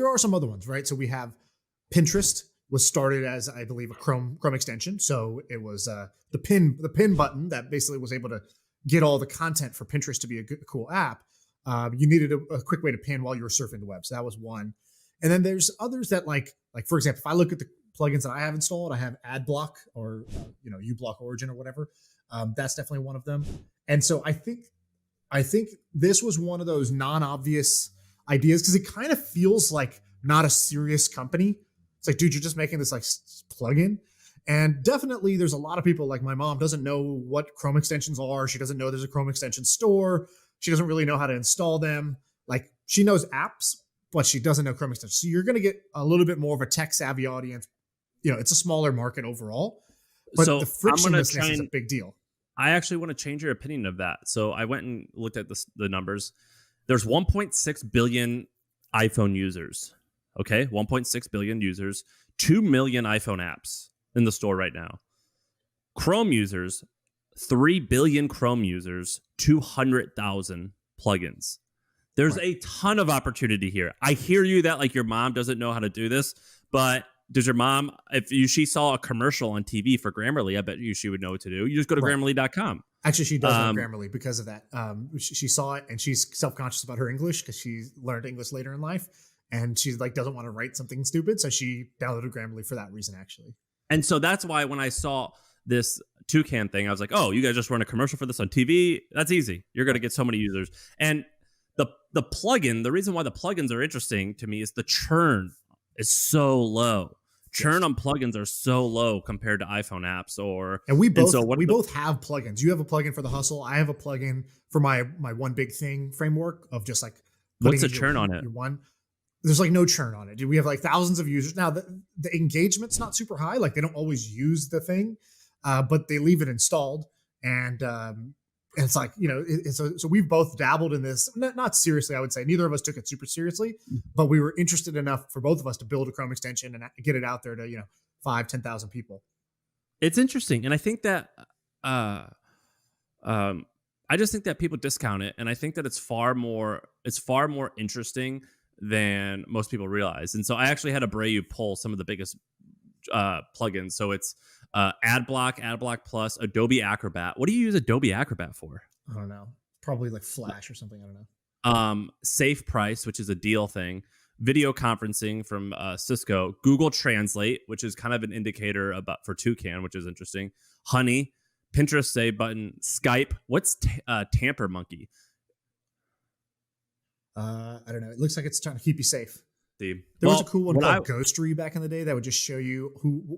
there are some other ones, right? So we have Pinterest was started as, I believe, a Chrome extension. So it was the pin button that basically was able to get all the content for Pinterest to be a cool app. You needed a quick way to pin while you were surfing the web. So that was one. And then there's others that like for example, if I look at the plugins that I have installed, I have AdBlock or uBlock Origin or whatever. That's definitely one of them. And so I think this was one of those non-obvious ideas because it kind of feels like not a serious company. It's like, dude, you're just making this like plugin. And definitely there's a lot of people, like my mom doesn't know what Chrome extensions are. She doesn't know there's a Chrome extension store. She doesn't really know how to install them. Like she knows apps, but she doesn't know Chrome extensions. So you're going to get a little bit more of a tech savvy audience. It's a smaller market overall, but so the frictionlessness is a big deal. I actually want to change your opinion of that. So I went and looked at the numbers. There's 1.6 billion iPhone users. Okay, 1.6 billion users, 2 million iPhone apps in the store right now. Chrome users, 3 billion Chrome users, 200,000 plugins. There's a ton of opportunity here. I hear you that like your mom doesn't know how to do this, but does your mom, she saw a commercial on TV for Grammarly, I bet she would know what to do. You just go to Grammarly.com. Actually, she does know Grammarly because of that. She saw it and she's self-conscious about her English because she learned English later in life. And she like doesn't want to write something stupid. So she downloaded Grammarly for that reason, actually. And so that's why when I saw this Toucan thing, I was like, oh, you guys just run a commercial for this on TV? That's easy. You're going to get so many users. And the plugin, the reason why the plugins are interesting to me is the churn is so low. Churn on plugins are so low compared to iPhone apps and we both have plugins. You have a plugin for the hustle. I have a plugin for my one big thing framework of just like what's the churn on it? There's like no churn on it. We have like thousands of users. Now the engagement's not super high. Like they don't always use the thing, but they leave it installed. And it's like, so we've both dabbled in this, not seriously, I would say. Neither of us took it super seriously, but we were interested enough for both of us to build a Chrome extension and get it out there to, 5,000-10,000 people. It's interesting. And I think that, I just think that people discount it. And I think that it's far more interesting than most people realize. And so I actually had Abreu pull some of the biggest plugins. So it's AdBlock Plus, Adobe Acrobat. What do you use Adobe Acrobat for? I don't know. Probably like Flash or something. I don't know. Safe Price, which is a deal thing. Video conferencing from Cisco. Google Translate, which is kind of an indicator for Toucan, which is interesting. Honey, Pinterest Save Button, Skype. What's Tamper Monkey? I don't know. It looks like it's trying to keep you safe. There was a cool one called Ghostery back in the day that would just show you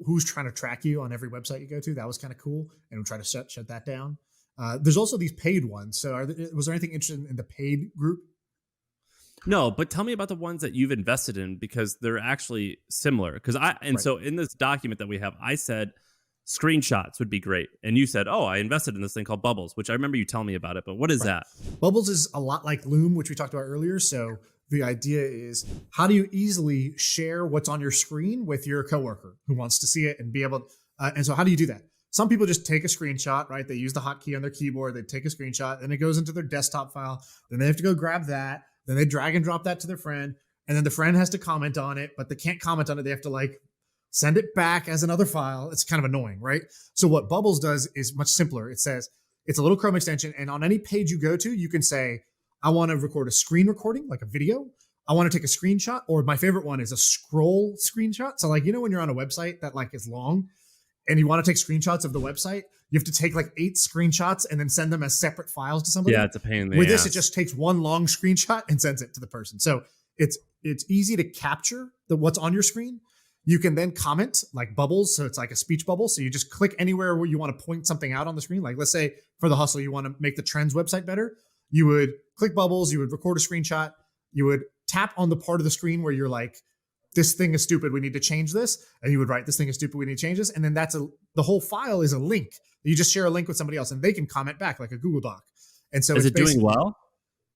who's trying to track you on every website you go to. That was kind of cool, and we'll try to shut that down. There's also these paid ones. So was there anything interesting in the paid group? No, but tell me about the ones that you've invested in because they're actually similar. So in this document that we have, I said screenshots would be great. And you said, oh, I invested in this thing called Bubbles, which I remember you telling me about it. But what is that? Bubbles is a lot like Loom, which we talked about earlier. So the idea is, how do you easily share what's on your screen with your coworker who wants to see it and be able to, and so how do you do that? Some people just take a screenshot, right? They use the hotkey on their keyboard. They take a screenshot, then it goes into their desktop file. Then they have to go grab that. Then they drag and drop that to their friend. And then the friend has to comment on it, but they can't comment on it. They have to like send it back as another file. It's kind of annoying, right? So what Bubbles does is much simpler. It says it's a little Chrome extension. And on any page you go to, you can say, I want to record a screen recording, like a video. I want to take a screenshot, or my favorite one is a scroll screenshot. So like, when you're on a website that like is long and you want to take screenshots of the website, you have to take like 8 screenshots and then send them as separate files to somebody. Yeah, it's a pain in the With ass. this, it just takes one long screenshot and sends it to the person. So it's easy to capture what's on your screen. You can then comment like Bubbles. So it's like a speech bubble. So you just click anywhere where you want to point something out on the screen. Like let's say for the hustle, you want to make the trends website better. You would click Bubbles. You would record a screenshot. You would tap on the part of the screen where you're like, this thing is stupid, we need to change this. And you would write, this thing is stupid, we need to change this. And then the whole file is a link. You just share a link with somebody else and they can comment back like a Google Doc. And so is it doing well?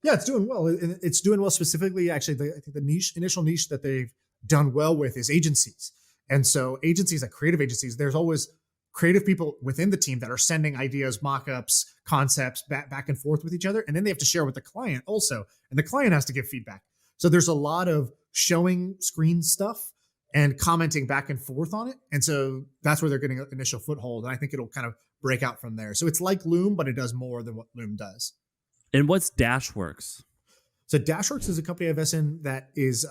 Yeah, it's doing well. It's doing well specifically. Actually, I think the initial niche that they've done well with is agencies. And so agencies, like creative agencies, there's always creative people within the team that are sending ideas, mock-ups, concepts back and forth with each other. And then they have to share with the client also. And the client has to give feedback. So there's a lot of showing screen stuff and commenting back and forth on it. And so that's where they're getting an initial foothold. And I think it'll kind of break out from there. So it's like Loom, but it does more than what Loom does. And what's Dashworks? So Dashworks is a company I invest in that is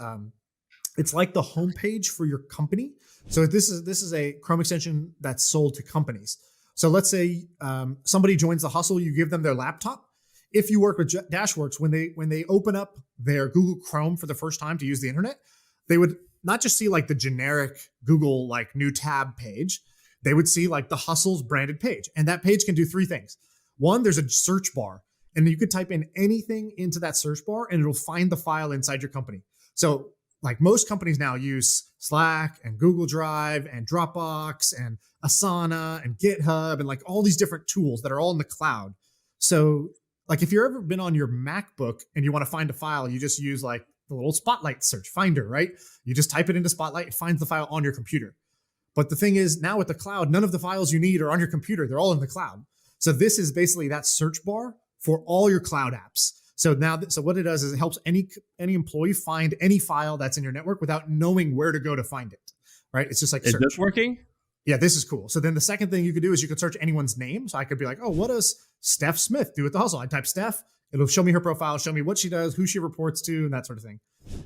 it's like the homepage for your company. So this is a Chrome extension that's sold to companies. So let's say somebody joins the hustle, you give them their laptop. If you work with Dashworks, when they open up their Google Chrome for the first time to use the internet, they would not just see like the generic Google like new tab page, they would see like the hustle's branded page. And that page can do three things. One, there's a search bar, and you could type in anything into that search bar and it'll find the file inside your company. So like most companies now use Slack and Google Drive and Dropbox and Asana and GitHub and like all these different tools that are all in the cloud. So like if you've ever been on your MacBook and you want to find a file, you just use like the little Spotlight search finder, right? You just type it into Spotlight, it finds the file on your computer. But the thing is, now with the cloud, none of the files you need are on your computer. They're all in the cloud. So this is basically that search bar for all your cloud apps. So now, so what it does is it helps any employee find any file that's in your network without knowing where to go to find it, right? It's just like search. Is this working? Yeah, this is cool. So then the second thing you could do is you could search anyone's name. So I could be like, oh, what does Steph Smith do at the hustle? I type Steph, it'll show me her profile, show me what she does, who she reports to, and that sort of thing.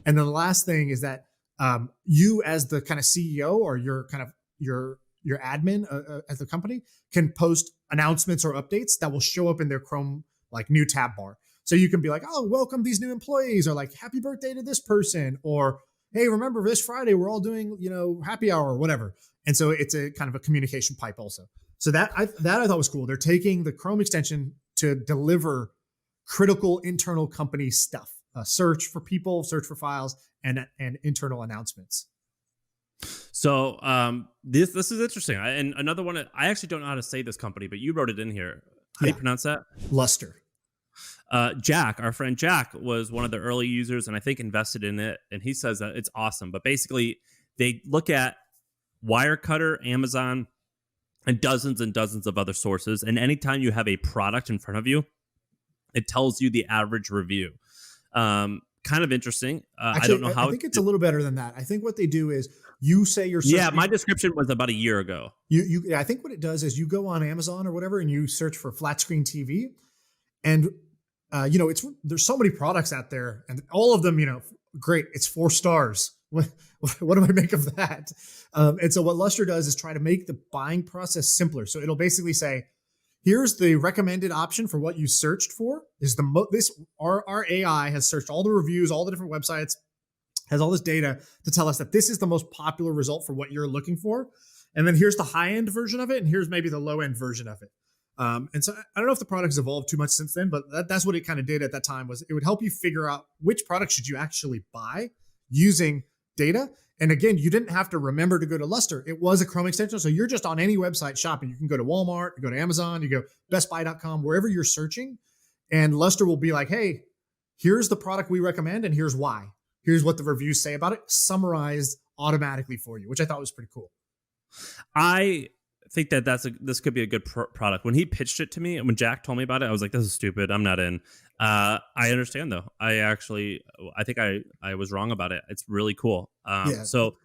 And then the last thing is that you as the kind of CEO or your kind of your admin at the company can post announcements or updates that will show up in their Chrome like new tab bar. So you can be like, oh, welcome these new employees, or like happy birthday to this person, or hey, remember this Friday we're all doing, happy hour or whatever. And so it's a kind of a communication pipe also. So that I thought was cool. They're taking the Chrome extension to deliver critical internal company stuff, search for people, search for files, and internal announcements. So this is interesting. And another one, I actually don't know how to say this company, but you wrote it in here. How do you pronounce that? Lustre. Jack, our friend Jack, was one of the early users and I think invested in it. And he says that it's awesome. But basically, they look at Wirecutter, Amazon, and dozens of other sources. And anytime you have a product in front of you, it tells you the average review. Kind of interesting. Actually, I don't know how. I think it's a little better than that. I think what they do is you say your search. Yeah, my description was about a year ago. I think what it does is you go on Amazon or whatever and you search for flat screen TV, and there's so many products out there, and all of them, great. It's 4 stars. What do I make of that? And so what Lustre does is try to make the buying process simpler. So it'll basically say, here's the recommended option for what you searched for. Our AI has searched all the reviews, all the different websites, has all this data to tell us that this is the most popular result for what you're looking for. And then here's the high end version of it, and here's maybe the low end version of it. And so I don't know if the product has evolved too much since then, but that's what it kind of did at that time. Was it would help you figure out which product should you actually buy using data. And again, you didn't have to remember to go to Lustre. It was a Chrome extension. So you're just on any website shopping. You can go to Walmart, you go to Amazon, you go bestbuy.com, wherever you're searching. And Lustre will be like, hey, here's the product we recommend and here's why. Here's what the reviews say about it, summarized automatically for you, which I thought was pretty cool. I think that this could be a good product. When he pitched it to me and when Jack told me about it, I was like, this is stupid. I'm not in. I understand though. I think I was wrong about it. It's really cool. So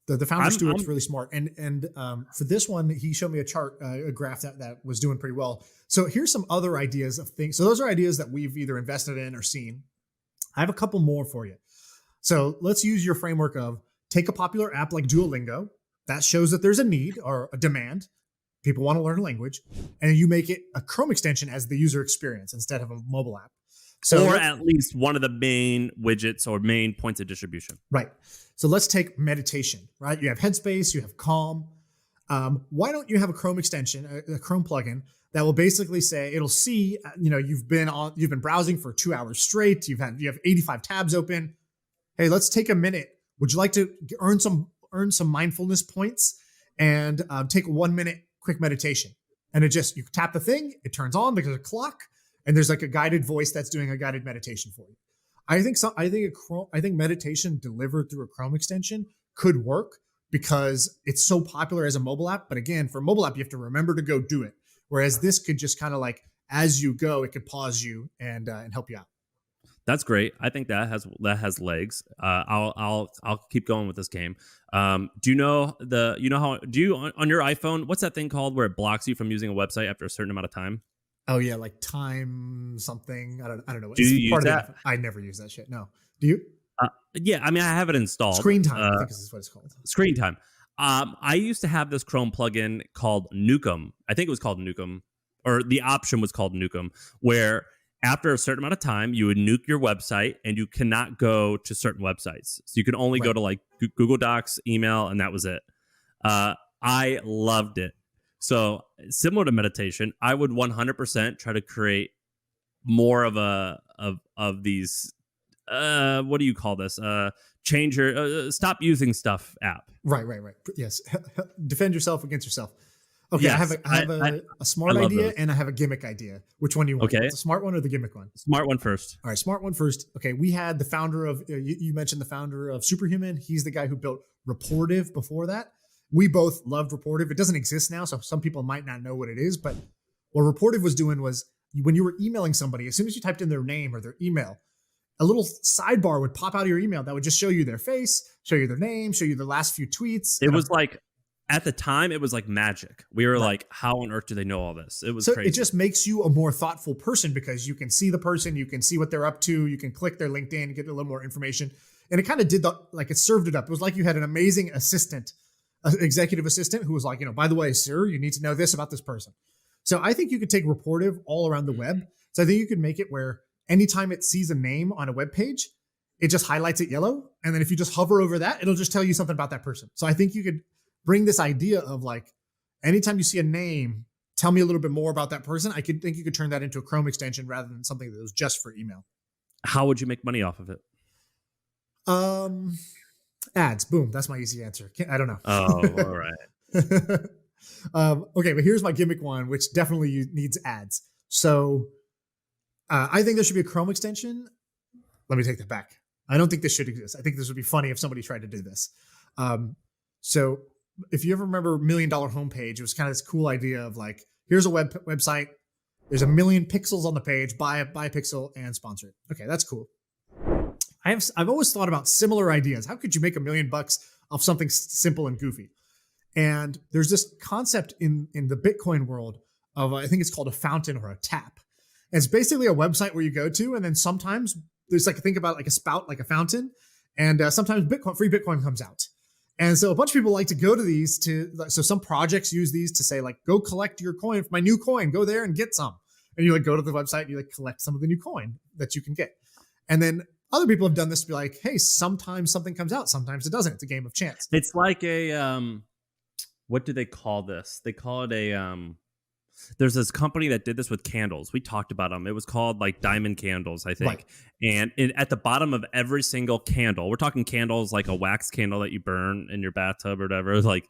the founder Stuart's really smart. And for this one, he showed me a chart, a graph that was doing pretty well. So here's some other ideas of things. So those are ideas that we've either invested in or seen. I have a couple more for you. So let's use your framework of take a popular app like Duolingo. That shows that there's a need or a demand. People want to learn a language, and you make it a Chrome extension as the user experience instead of a mobile app. So, or at least one of the main widgets or main points of distribution. Right. So let's take meditation, right? You have Headspace, you have Calm. Why don't you have a Chrome extension, a Chrome plugin that will basically say, it'll see, you've been browsing for 2 hours straight. You have 85 tabs open. Hey, let's take a minute. Would you like to earn some mindfulness points and take a 1 minute quick meditation? And you tap the thing, it turns on because of a clock, and there's like a guided voice that's doing a guided meditation for you. I think meditation delivered through a Chrome extension could work because it's so popular as a mobile app. But again, for a mobile app, you have to remember to go do it. Whereas this could just kind of like, as you go, it could pause you and help you out. That's great. I think that has legs. I'll keep going with this game. Do you know how do you on your iPhone? What's that thing called where it blocks you from using a website after a certain amount of time? Oh yeah, like time something. I don't know. Do you It's use part of that? the. I never use that shit. No. Do you? Yeah, I mean, I have it installed. Screen time. I think is what it's called. Screen time. I used to have this Chrome plugin called Nukem. I think it was called Nukem, or the option was called Nukem, where after a certain amount of time, you would nuke your website and you cannot go to certain websites. So you can only go Right. to like Google Docs, email, and that was it. I loved it. So similar to meditation, I would 100% try to create more of of these. What do you call this? Change your stop using stuff app. Right. Yes. Defend yourself against yourself. Okay, Yes, I have a smart love idea those. and I have a gimmick idea. Which one do you want? Okay. The smart one or the gimmick one? Smart one first. All right, smart one first. Okay, we had the founder of you mentioned the founder of Superhuman. He's the guy who built Reportive before that. We both loved Reportive. It doesn't exist now, so some people might not know what it is. But what Reportive was doing was when you were emailing somebody, as soon as you typed in their name or their email, a little sidebar would pop out of your email that would just show you their face, show you their name, show you their last few tweets. It was like at the time, it was like magic. We were like, how on earth do they know all this? It was so crazy. it just makes you a more thoughtful person because you can see the person, you can see what they're up to, you can click their LinkedIn, get a little more information. And it kind of did it served it up. It was like you had an amazing assistant, executive assistant who was like, by the way, sir, you need to know this about this person. So I think you could take Reportive all around the web. So I think you could make it where anytime it sees a name on a web page, it just highlights it yellow. And then if you just hover over that, it'll just tell you something about that person. So I think you could bring this idea of like, anytime you see a name, tell me a little bit more about that person. I think you could turn that into a Chrome extension rather than something that was just for email. How would you make money off of it? Ads. Boom. That's my easy answer. I don't know. Oh, all right. Okay, but here's my gimmick one, which definitely needs ads. So I think there should be a Chrome extension. Let me take that back. I don't think this should exist. I think this would be funny if somebody tried to do this. So if you ever remember $1 Million Homepage, it was kind of this cool idea of like, here's a website. There's 1 million pixels on the page. Buy a pixel and sponsor it. Okay, that's cool. I've always thought about similar ideas. How could you make $1 million off something simple and goofy? And there's this concept in the Bitcoin world of, I think it's called a fountain or a tap. And it's basically a website where you go to, and then sometimes there's like, think about like a spout, like a fountain, and sometimes free Bitcoin comes out. And so a bunch of people like to go to these so some projects use these to say like, go collect your coin, my new coin, go there and get some. And you like go to the website and you like collect some of the new coin that you can get. And then other people have done this to be like, hey, sometimes something comes out, sometimes it doesn't. It's a game of chance. It's like a what do they call this? They call it a there's this company that did this with candles. We talked about them. It was called like Diamond Candles, I think. Right. And at the bottom of every single candle, we're talking candles like a wax candle that you burn in your bathtub or whatever, like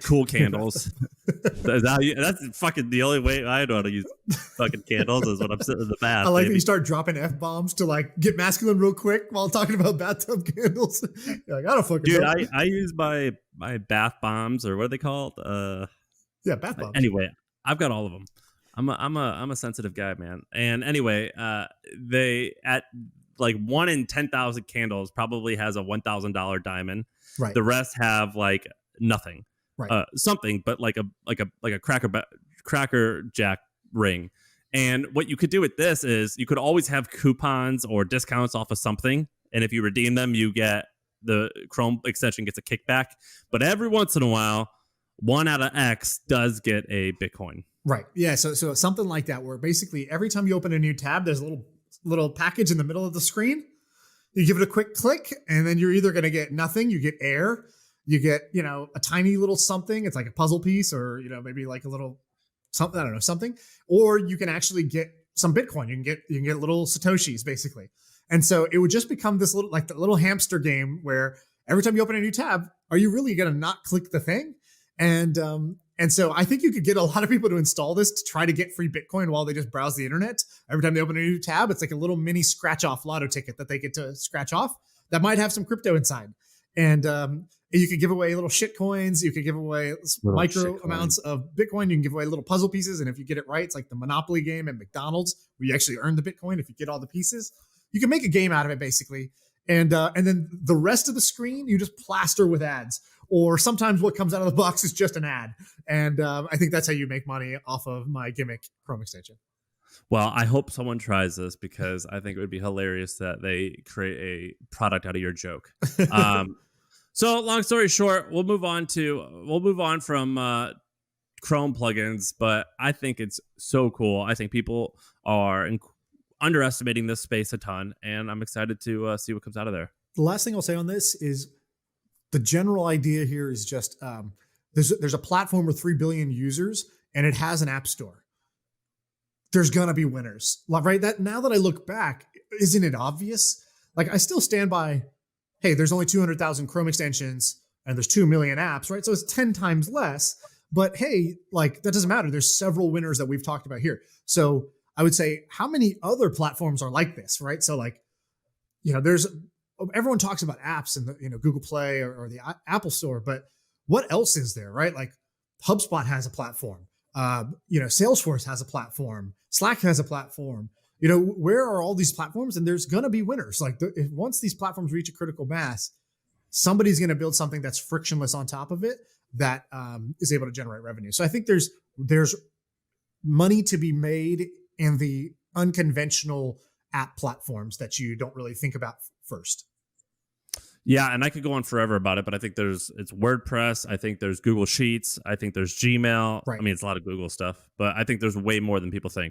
cool candles. That's fucking the only way I know how to use fucking candles is when I'm sitting in the bath. I like baby. that you start dropping F-bombs to like get masculine real quick while talking about bathtub candles. You're like, I don't fucking Dude, know. I use my bath bombs, or what are they called? Yeah, bath bombs. Anyway, I've got all of them. I'm a sensitive guy, man. And anyway, they at like 1 in 10,000 candles probably has a $1,000 diamond. Right. The rest have like nothing, Right. something, but like a cracker jack ring. And what you could do with this is you could always have coupons or discounts off of something, and if you redeem them, you get the Chrome extension gets a kickback. But every once in a while, 1 out of X does get a Bitcoin. Right. Yeah. So something like that, where basically every time you open a new tab, there's a little package in the middle of the screen. You give it a quick click, and then you're either going to get nothing, you get air, you get, a tiny little something. It's like a puzzle piece, or, maybe like a little something, I don't know, something, or you can actually get some Bitcoin. You can get little Satoshis basically. And so it would just become this little, like the little hamster game where every time you open a new tab, are you really going to not click the thing? And so I think you could get a lot of people to install this to try to get free Bitcoin while they just browse the internet. Every time they open a new tab, it's like a little mini scratch off lotto ticket that they get to scratch off that might have some crypto inside. And you could give away little shit coins. You could give away micro amounts of Bitcoin. You can give away little puzzle pieces. And if you get it right, it's like the Monopoly game at McDonald's where you actually earn the Bitcoin if you get all the pieces. you can make a game out of it basically, and then the rest of the screen you just plaster with ads. Or sometimes what comes out of the box is just an ad, and I think that's how you make money off of my gimmick Chrome extension. Well, I hope someone tries this because I think it would be hilarious that they create a product out of your joke. So, long story short, we'll move on from Chrome plugins, but I think it's so cool. I think people are underestimating this space a ton, and I'm excited to see what comes out of there. The last thing I'll say on this is the general idea here is just there's a platform with 3 billion users, and it has an app store. There's gonna be winners, right? That now that I look back, isn't it obvious? Like I still stand by, hey, there's only 200,000 Chrome extensions and there's 2 million apps, right? So it's 10 times less, but hey, like that doesn't matter. There's several winners that we've talked about here. So I would say how many other platforms are like this, right? So like, there's, everyone talks about apps in the, Google Play or the Apple Store, but what else is there, right? Like HubSpot has a platform. Salesforce has a platform. Slack has a platform. Where are all these platforms? And there's going to be winners. Like once these platforms reach a critical mass, somebody's going to build something that's frictionless on top of it that is able to generate revenue. So I think there's money to be made in the unconventional app platforms that you don't really think about first. Yeah, and I could go on forever about it, but I think it's WordPress. I think there's Google Sheets. I think there's Gmail. Right. I mean, it's a lot of Google stuff, but I think there's way more than people think.